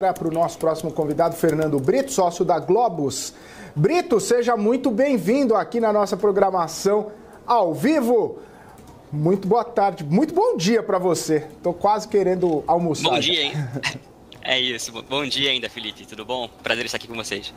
Para o nosso próximo convidado, Fernando Brito, sócio da Globus. Brito, seja muito bem-vindo aqui na nossa programação ao vivo. Muito boa tarde, muito bom dia para você. Estou quase querendo almoçar. Bom dia, hein? É isso. Bom dia ainda, Felipe. Tudo bom? Prazer estar aqui com vocês.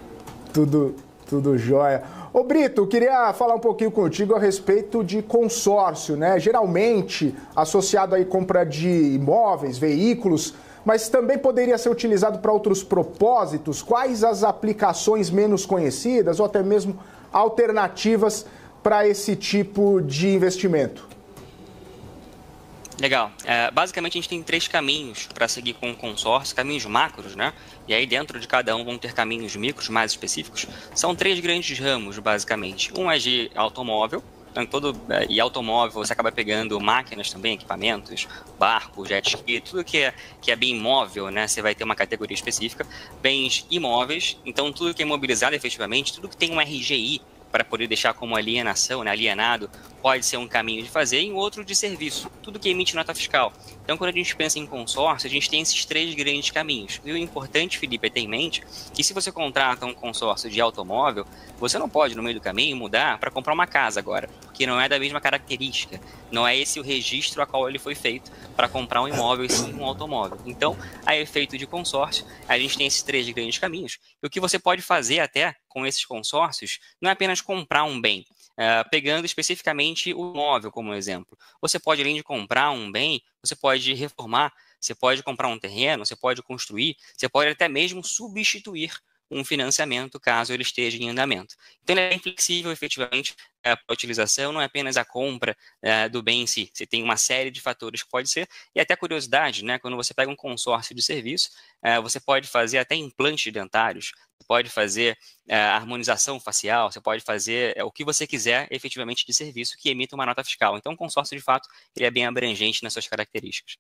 Tudo jóia. Ô Brito, queria falar um pouquinho contigo a respeito de consórcio, né? Geralmente associado aí compra de imóveis, veículos, mas também poderia ser utilizado para outros propósitos. Quais as aplicações menos conhecidas ou até mesmo alternativas para esse tipo de investimento? Legal. Basicamente, a gente tem 3 caminhos para seguir com o consórcio, caminhos macros, né? E aí, dentro de cada um, vão ter caminhos micros mais específicos. São 3 grandes ramos, basicamente. Um é de automóvel. Então, e automóvel, você acaba pegando máquinas também, equipamentos, barcos, jet ski, tudo que é bem imóvel, né? Você vai ter uma categoria específica. Bens imóveis, então tudo que é imobilizado efetivamente, tudo que tem um RGI, para poder deixar como alienação, né, alienado, pode ser um caminho de fazer, e um outro de serviço, tudo que emite nota fiscal. Então, quando a gente pensa em consórcio, a gente tem esses 3 grandes caminhos. E o importante, Felipe, é ter em mente que se você contrata um consórcio de automóvel, você não pode, no meio do caminho, mudar para comprar uma casa agora, porque não é da mesma característica. Não é esse o registro a qual ele foi feito para comprar um imóvel e sim um automóvel. Então, a efeito de consórcio, a gente tem esses 3 grandes caminhos. E o que você pode fazer até com esses consórcios não é apenas comprar um bem, pegando especificamente o imóvel como exemplo. Você pode, além de comprar um bem, você pode reformar, você pode comprar um terreno, você pode construir, você pode até mesmo substituir um financiamento caso ele esteja em andamento. Então, ele é bem flexível, efetivamente, para a utilização, não é apenas a compra do bem em si. Você tem uma série de fatores que pode ser, e até curiosidade, né? Quando você pega um consórcio de serviço, você pode fazer até implantes dentários, você pode fazer harmonização facial, você pode fazer o que você quiser efetivamente de serviço que emita uma nota fiscal. Então, o consórcio, de fato, ele é bem abrangente nas suas características.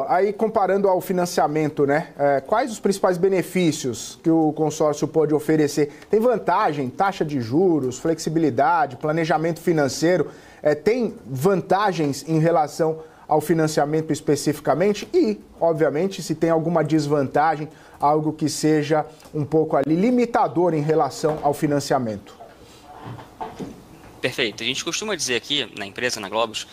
Aí comparando ao financiamento, né? Quais os principais benefícios que o consórcio pode oferecer? Tem vantagem, taxa de juros, flexibilidade, planejamento financeiro? Tem vantagens em relação ao financiamento especificamente? E, obviamente, se tem alguma desvantagem, algo que seja um pouco ali limitador em relação ao financiamento? Perfeito. A gente costuma dizer aqui na empresa, na Globus,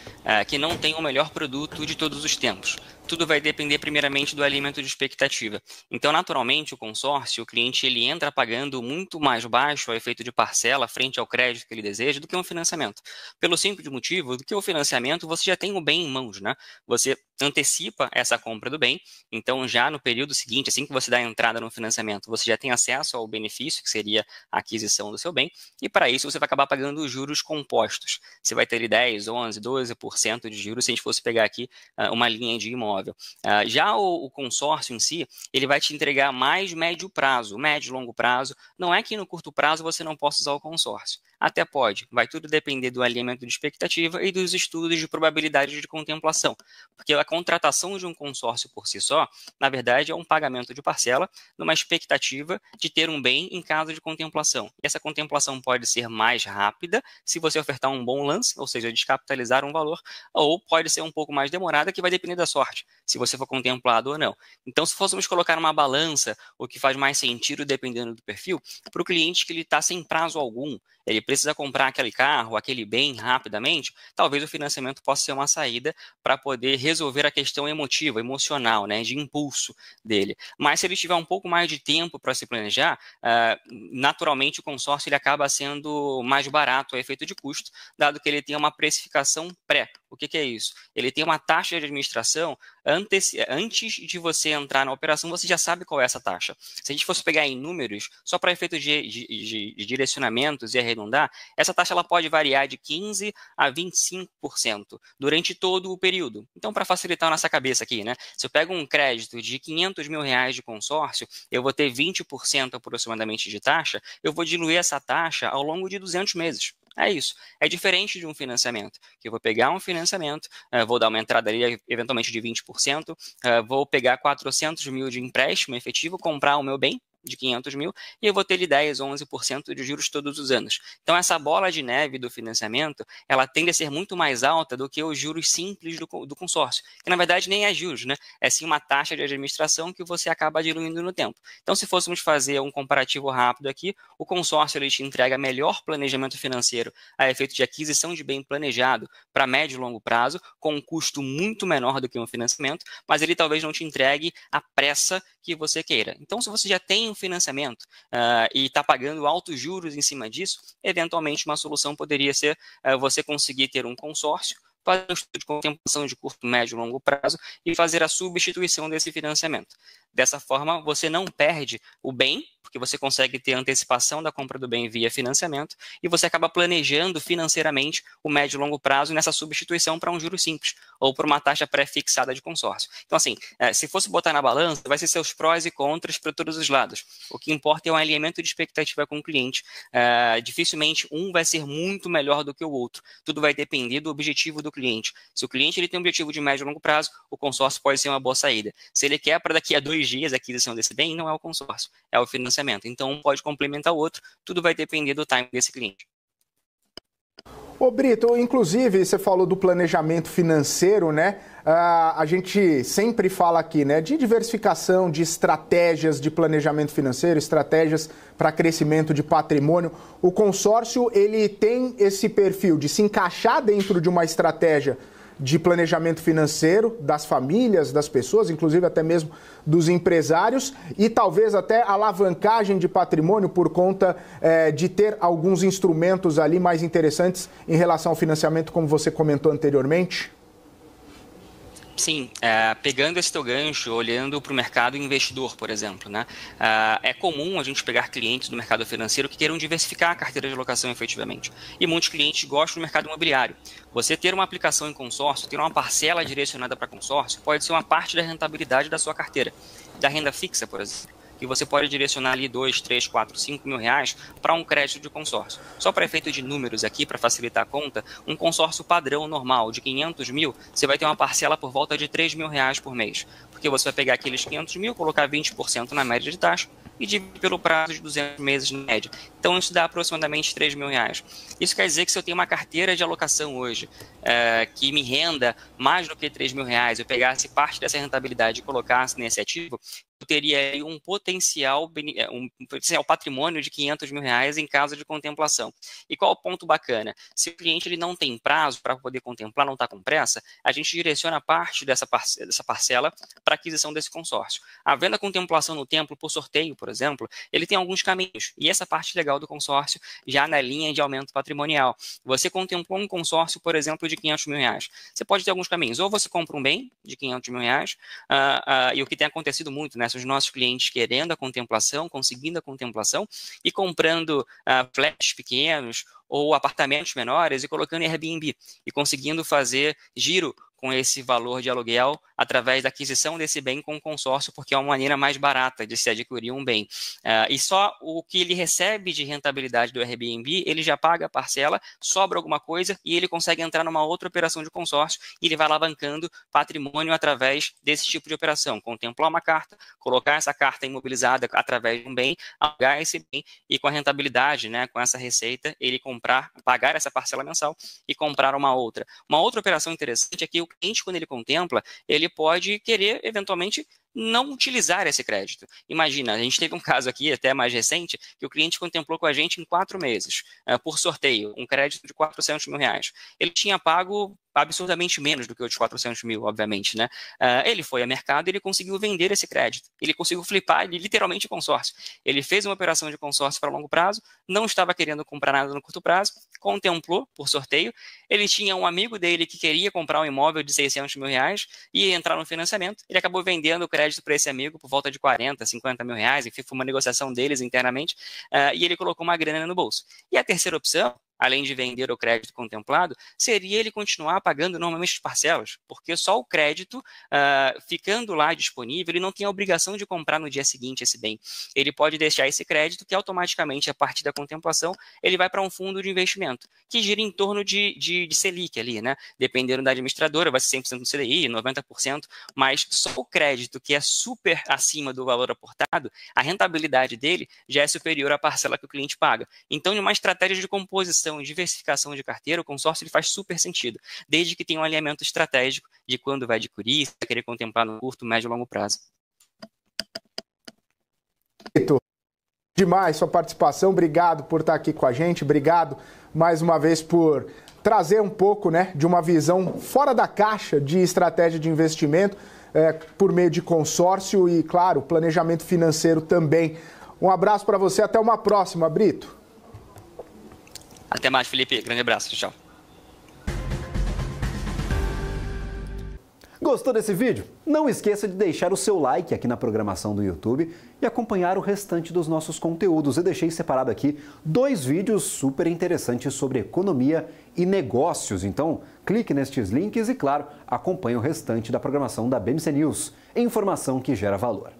que não tem o melhor produto de todos os tempos. Tudo vai depender primeiramente do alimento de expectativa. Então, naturalmente, o consórcio, o cliente ele entra pagando muito mais baixo ao efeito de parcela frente ao crédito que ele deseja do que um financiamento. Pelo simples motivo do que o financiamento você já tem o bem em mãos, né? Você antecipa essa compra do bem, então já no período seguinte, assim que você dá a entrada no financiamento, você já tem acesso ao benefício, que seria a aquisição do seu bem, e para isso você vai acabar pagando os juros compostos. Você vai ter ali 10, 11, 12% de juros se a gente fosse pegar aqui uma linha de imóvel. Já o consórcio em si, ele vai te entregar mais médio prazo, médio e longo prazo. Não é que no curto prazo você não possa usar o consórcio. Até pode, vai tudo depender do alinhamento de expectativa e dos estudos de probabilidade de contemplação, porque a contratação de um consórcio por si só, na verdade, é um pagamento de parcela numa expectativa de ter um bem em caso de contemplação. E essa contemplação pode ser mais rápida se você ofertar um bom lance, ou seja, descapitalizar um valor, ou pode ser um pouco mais demorada, que vai depender da sorte, se você for contemplado ou não. Então, se fôssemos colocar numa balança o que faz mais sentido dependendo do perfil, para o cliente que ele está sem prazo algum, ele precisa comprar aquele carro, aquele bem rapidamente, talvez o financiamento possa ser uma saída para poder resolver a questão emotiva, emocional, né, de impulso dele. Mas se ele tiver um pouco mais de tempo para se planejar, naturalmente o consórcio ele acaba sendo mais barato a efeito de custo, dado que ele tem uma precificação pré. O que é isso? Ele tem uma taxa de administração antes de você entrar na operação, você já sabe qual é essa taxa. Se a gente fosse pegar em números, só para efeito de direcionamentos e arredondar, essa taxa ela pode variar de 15% a 25% durante todo o período. Então, para facilitar a nossa cabeça aqui, né? Se eu pego um crédito de R$500 mil de consórcio, eu vou ter 20% aproximadamente de taxa, eu vou diluir essa taxa ao longo de 200 meses. É isso. É diferente de um financiamento, que eu vou pegar um financiamento, vou dar uma entrada ali, eventualmente de 20%, vou pegar 400 mil de empréstimo efetivo, comprar o meu bem, de 500 mil e eu vou ter ali 10, 11% de juros todos os anos. Então, essa bola de neve do financiamento, ela tende a ser muito mais alta do que os juros simples do consórcio, que na verdade nem é juros, né? É sim uma taxa de administração que você acaba diluindo no tempo. Então, se fôssemos fazer um comparativo rápido aqui, o consórcio ele te entrega melhor planejamento financeiro a efeito de aquisição de bem planejado para médio e longo prazo, com um custo muito menor do que um financiamento, mas ele talvez não te entregue a pressa que você queira. Então, se você já tem um financiamento e está pagando altos juros em cima disso, eventualmente uma solução poderia ser você conseguir ter um consórcio, fazer um estudo de contemplação de curto, médio e longo prazo e fazer a substituição desse financiamento. Dessa forma, você não perde o bem, porque você consegue ter antecipação da compra do bem via financiamento, e você acaba planejando financeiramente o médio e longo prazo nessa substituição para um juro simples, ou para uma taxa pré-fixada de consórcio. Então, assim, se fosse botar na balança, vai ser seus prós e contras para todos os lados. O que importa é um alinhamento de expectativa com o cliente. Dificilmente um vai ser muito melhor do que o outro. Tudo vai depender do objetivo do cliente. Se o cliente ele tem um objetivo de médio e longo prazo, o consórcio pode ser uma boa saída. Se ele quer para daqui a 2 dias a aquisição desse bem, não é o consórcio, é o financiamento. Então, um pode complementar o outro, tudo vai depender do time desse cliente. Ô Brito, inclusive, você falou do planejamento financeiro, né? A gente sempre fala aqui, né, de diversificação, de estratégias de planejamento financeiro, estratégias para crescimento de patrimônio. O consórcio, ele tem esse perfil de se encaixar dentro de uma estratégia de planejamento financeiro das famílias, das pessoas, inclusive até mesmo dos empresários, e talvez até alavancagem de patrimônio por conta de ter alguns instrumentos ali mais interessantes em relação ao financiamento, como você comentou anteriormente? Sim, pegando esse teu gancho, olhando para o mercado investidor, por exemplo, né? É comum a gente pegar clientes do mercado financeiro que queiram diversificar a carteira de alocação efetivamente. E muitos clientes gostam do mercado imobiliário. Você ter uma aplicação em consórcio, ter uma parcela direcionada para consórcio, pode ser uma parte da rentabilidade da sua carteira. Da renda fixa, por exemplo, que você pode direcionar ali 2, 3, 4, 5 mil reais para um crédito de consórcio. Só para efeito de números aqui, para facilitar a conta, um consórcio padrão normal de 500 mil, você vai ter uma parcela por volta de 3 mil reais por mês. Porque você vai pegar aqueles 500 mil, colocar 20% na média de taxa e dividir pelo prazo de 200 meses na média. Então, isso dá aproximadamente 3 mil reais. Isso quer dizer que se eu tenho uma carteira de alocação hoje que me renda mais do que 3 mil reais, eu pegasse parte dessa rentabilidade e colocasse nesse ativo, eu teria um potencial patrimônio de 500 mil reais em caso de contemplação. E qual o ponto bacana? Se o cliente ele não tem prazo para poder contemplar, não está com pressa, a gente direciona parte dessa parcela para aquisição desse consórcio. Havendo a contemplação no tempo por sorteio, por exemplo, ele tem alguns caminhos. E essa parte legal do consórcio já na linha de aumento patrimonial. Você contemplou um consórcio, por exemplo, de 500 mil reais. Você pode ter alguns caminhos. Ou você compra um bem de 500 mil reais, e o que tem acontecido muito, né? São os nossos clientes querendo a contemplação, conseguindo a contemplação e comprando flats pequenos ou apartamentos menores e colocando em Airbnb e conseguindo fazer giro com esse valor de aluguel através da aquisição desse bem com consórcio, porque é uma maneira mais barata de se adquirir um bem. E só o que ele recebe de rentabilidade do Airbnb, ele já paga a parcela, sobra alguma coisa e ele consegue entrar numa outra operação de consórcio e ele vai alavancando patrimônio através desse tipo de operação. Contemplar uma carta, colocar essa carta imobilizada através de um bem, alugar esse bem e com a rentabilidade, né, com essa receita, ele pagar essa parcela mensal e comprar uma outra. Uma outra operação interessante é que o cliente, quando ele contempla, ele pode querer, eventualmente, não utilizar esse crédito. Imagina, a gente teve um caso aqui, até mais recente, que o cliente contemplou com a gente em 4 meses, por sorteio, um crédito de 400 mil reais. Ele tinha pago absurdamente menos do que os 400 mil, obviamente, né? Ele foi ao mercado e ele conseguiu vender esse crédito. Ele conseguiu flipar literalmente o consórcio. Ele fez uma operação de consórcio para longo prazo, não estava querendo comprar nada no curto prazo, contemplou por sorteio. Ele tinha um amigo dele que queria comprar um imóvel de 600 mil reais e entrar no financiamento. Ele acabou vendendo o crédito para esse amigo por volta de 40, 50 mil reais, enfim, foi uma negociação deles internamente, e ele colocou uma grana no bolso. E a terceira opção além de vender o crédito contemplado, seria ele continuar pagando normalmente as parcelas, porque só o crédito, ficando lá disponível, ele não tem a obrigação de comprar no dia seguinte esse bem. Ele pode deixar esse crédito que automaticamente, a partir da contemplação, ele vai para um fundo de investimento, que gira em torno de Selic ali, né? Dependendo da administradora, vai ser 100% do CDI, 90%, mas só o crédito que é super acima do valor aportado, a rentabilidade dele já é superior à parcela que o cliente paga. Então, em uma estratégia de composição e diversificação de carteira, o consórcio ele faz super sentido, desde que tenha um alinhamento estratégico de quando vai adquirir, se vai querer contemplar no curto, médio e longo prazo. Demais sua participação, obrigado por estar aqui com a gente, obrigado mais uma vez por trazer um pouco, né, de uma visão fora da caixa de estratégia de investimento por meio de consórcio e, claro, planejamento financeiro também. Um abraço para você, até uma próxima, Brito. Até mais, Felipe. Grande abraço. Tchau. Gostou desse vídeo? Não esqueça de deixar o seu like aqui na programação do YouTube e acompanhar o restante dos nossos conteúdos. Eu deixei separado aqui 2 vídeos super interessantes sobre economia e negócios. Então, clique nestes links e, claro, acompanhe o restante da programação da BMC News. Informação que gera valor.